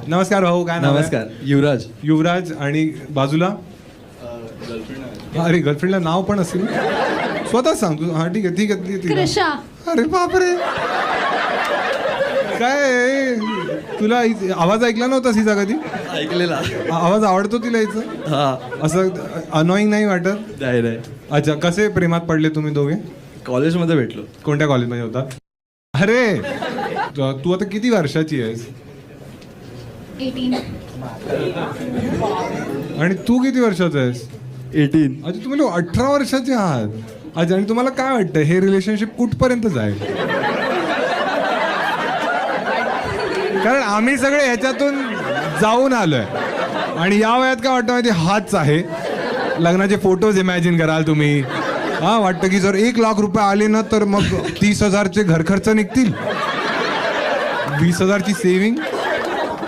नमस्कार भाऊ, काय नाव आहे? नमस्कार. युवराज. युवराज. आणि बाजूला? अरे गर्लफ्रेंडला नाव पण असेल. स्वतः सांग तू. हा ठीक आहे ठीक आहे ठीक आहे. कृषा. अरे बापरे, काय तुला आवाज ऐकला नव्हता हिचा कधी? ऐकलेला. आवाज आवडतो तिला हिचा? हा. असं अनोईंग नाही वाटत? नाही. अच्छा, कसे प्रेमात पडले तुम्ही दोघे? कॉलेजमध्ये भेटलो. कोणत्या कॉलेजमध्ये होता? अरे तू आता किती वर्षाची आहेस? 18. आणि तू किती वर्षाचा आहेस? 18. अच्छा, तुम्ही 18 वर्षाचे आहात. अच्छा, आणि तुम्हाला काय वाटतं हे रिलेशनशिप कुठपर्यंत जाईल? कारण आम्ही सगळे ह्याच्यातून जाऊन आलोय आणि या वयात काय वाटतं माहिती, हाच आहे. लग्नाचे फोटोज इमॅजिन कराल तुम्ही. हा, वाटतं की जर 1 लाख रुपये आले ना तर मग 30,000चे घर खर्च निघतील, 20,000ची सेव्हिंग.